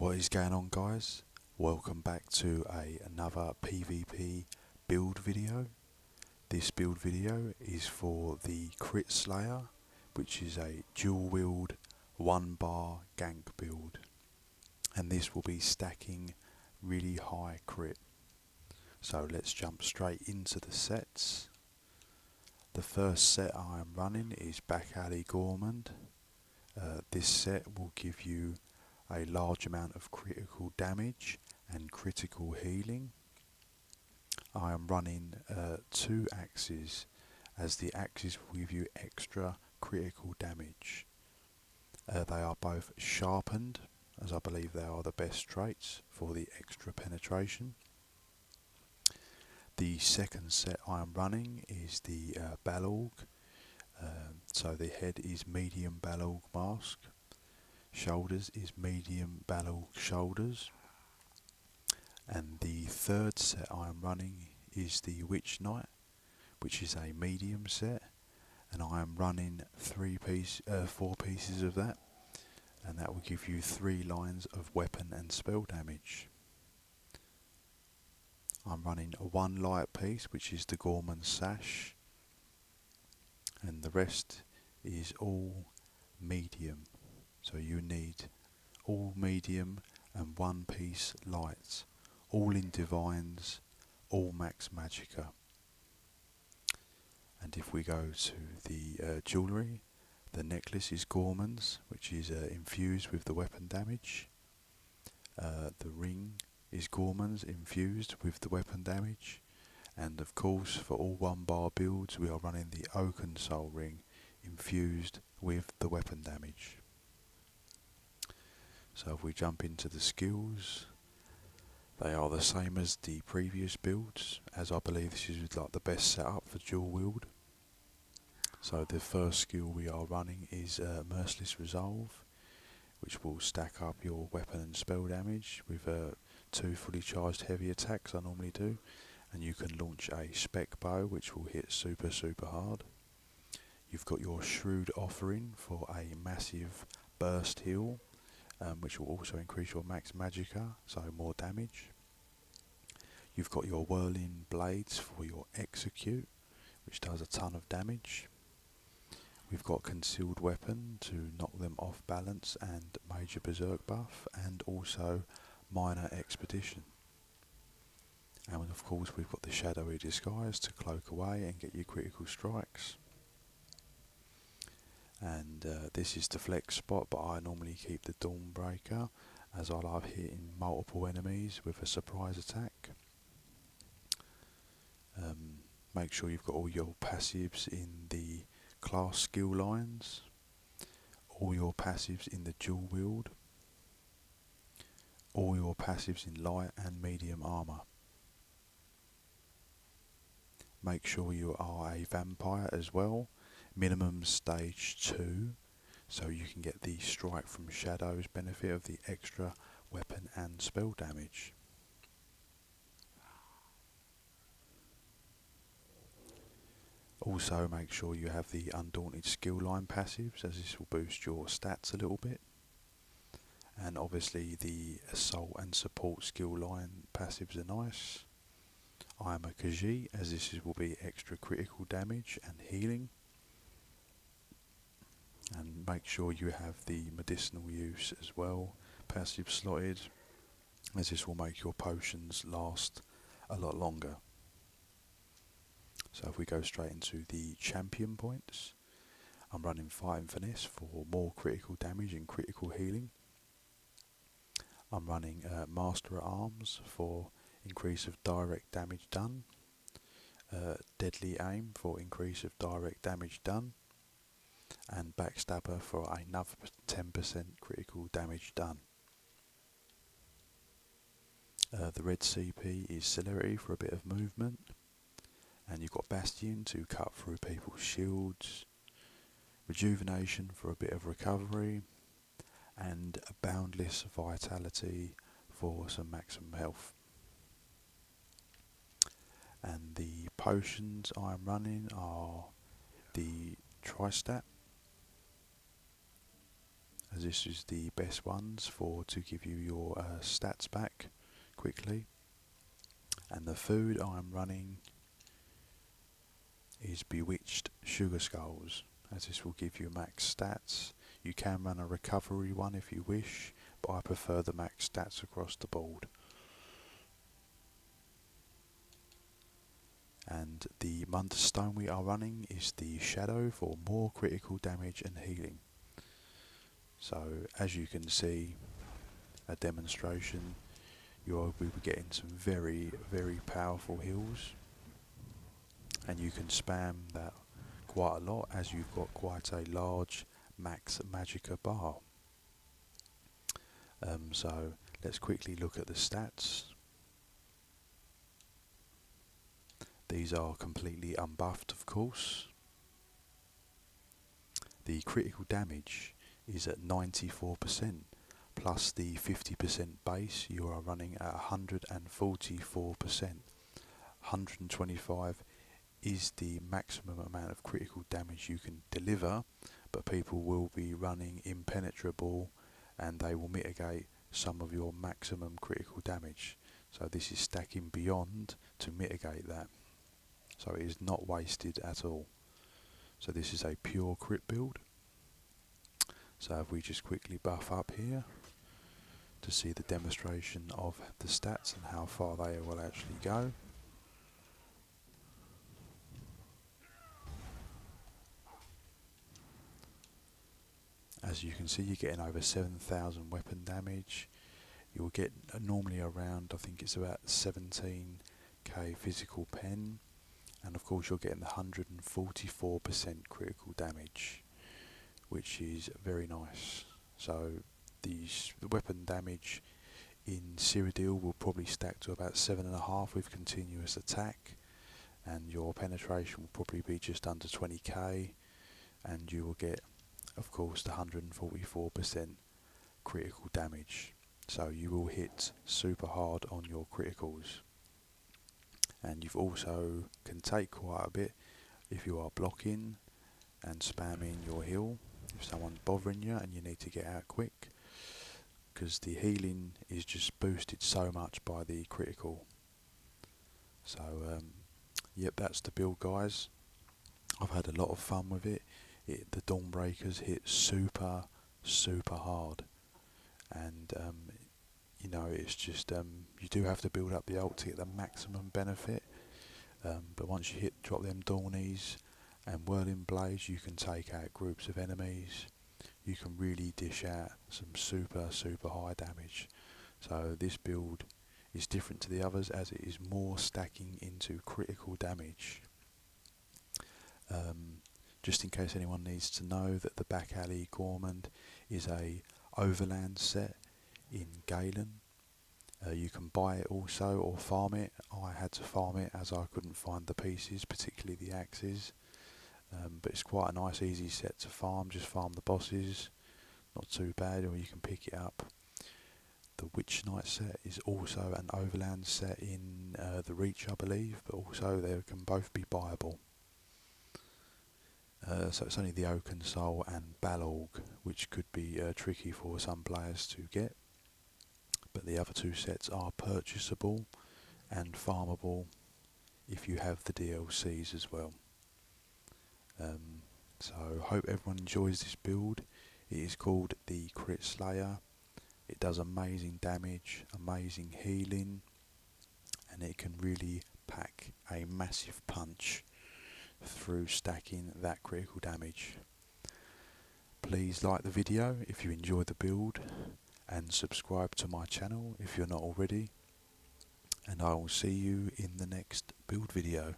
What is going on, guys? Welcome back to another PvP build video. This build video is for the Crit Slayer, which is a dual wield 1-bar gank build, and this will be stacking really high crit. So let's jump straight into the sets. The first set I am running is Back Alley Gourmand. This set will give you a large amount of critical damage and critical healing. I am running 2 axes, as the axes will give you extra critical damage. They are both sharpened, as I believe they are the best traits for the extra penetration. The second set I am running is the Balorg. So the head is medium Balorg mask. Shoulders is medium Balorg shoulders. And the third set I am running is the Witch Knight, which is a medium set, and I am running 4 pieces of that, and that will give you 3 lines of weapon and spell damage. I'm running 1 light piece, which is the Gorman Sash, and the rest is all medium. So you need all medium and 1 piece light, all in divines, all max magicka. And if we go to the jewellery, the necklace is Gorman's, which is infused with the weapon damage. The ring is Gorman's, infused with the weapon damage. And of course, for all 1-bar builds, we are running the Oaken Soul ring, infused with the weapon damage. So if we jump into the skills, they are the same as the previous builds, as I believe this is like the best setup for dual wield. So the first skill we are running is Merciless Resolve, which will stack up your weapon and spell damage with 2 fully charged heavy attacks I normally do, and you can launch a spec bow which will hit super hard. You've got your Shrewd Offering for a massive burst heal, which will also increase your max magicka, so more damage. You've got your Whirling Blades for your Execute, which does a ton of damage. We've got Concealed Weapon to knock them off balance and Major Berserk buff, and also Minor Expedition. And of course we've got the Shadowy Disguise to cloak away and get you critical strikes. And this is the flex spot, but I normally keep the Dawnbreaker, as I love hitting multiple enemies with a surprise attack. Make sure you've got all your passives in the class skill lines, all your passives in the dual wield, all your passives in light and medium armour. Make sure you are a vampire as well, minimum stage 2, so you can get the Strike from Shadows benefit of the extra weapon and spell damage. Also make sure you have the Undaunted skill line passives, as this will boost your stats a little bit. And obviously the Assault and Support skill line passives are nice. I am a Khajiit, as this will be extra critical damage and healing. And make sure you have the Medicinal Use as well, passive slotted, as this will make your potions last a lot longer. So if we go straight into the champion points, I'm running Fighting Finesse for more critical damage and critical healing. I'm running Master at Arms for increase of direct damage done, Deadly Aim for increase of direct damage done, and Backstabber for another 10% critical damage done. The red CP is Celerity for a bit of movement, and you've got Bastion to cut through people's shields, Rejuvenation for a bit of recovery, and a Boundless Vitality for some maximum health. And the potions I'm running are the Tristat, as this is the best ones to give you your stats back quickly. And the food I'm running is Bewitched Sugar Skulls, as this will give you max stats. You can run a recovery one if you wish, but I prefer the max stats across the board. And the Stone we are running is the Shadow for more critical damage and healing. So as you can see, a demonstration, we will be getting some very, very powerful heals, and you can spam that quite a lot as you've got quite a large max magicka bar. So let's quickly look at the stats. These are completely unbuffed, of course. The critical damage is at 94%, plus the 50% base. You are running at 144%. 125 is the maximum amount of critical damage you can deliver, but people will be running impenetrable and they will mitigate some of your maximum critical damage. So this is stacking beyond to mitigate that. So it is not wasted at all. So this is a pure crit build. So if we just quickly buff up here to see the demonstration of the stats and how far they will actually go. As you can see, you're getting over 7,000 weapon damage. You'll get normally around, I think it's about 17k physical pen, and of course you're getting the 144% critical damage, which is very nice. So the weapon damage in Cyrodiil will probably stack to about 7.5 with continuous attack, and your penetration will probably be just under 20k, and you will get, of course, the 144% critical damage. So you will hit super hard on your criticals, and you've also can take quite a bit if you are blocking and spamming your heal. If someone's bothering you and you need to get out quick, because the healing is just boosted so much by the critical. So yep, that's the build, guys. I've had a lot of fun with it. The Dawnbreakers hit super hard, and you know, it's just you do have to build up the ult to get the maximum benefit, but once you drop them Dawnies and Whirling Blades, you can take out groups of enemies. You can really dish out some super high damage. So this build is different to the others as it is more stacking into critical damage. Just in case anyone needs to know, that the Back Alley Gourmand is a Overland set in Galen. You can buy it also or farm it. I had to farm it as I couldn't find the pieces, particularly the axes. But it's quite a nice easy set to farm. Just farm the bosses, not too bad, or you can pick it up. The Witch Knight set is also an Overland set in the Reach, I believe, but also they can both be buyable. So it's only the Oaken Soul and Balorg which could be tricky for some players to get, but the other two sets are purchasable and farmable if you have the DLCs as well. So hope everyone enjoys this build. It is called the Crit Slayer. It does amazing damage, amazing healing, and it can really pack a massive punch through stacking that critical damage. Please like the video if you enjoy the build, and subscribe to my channel if you're not already, and I will see you in the next build video.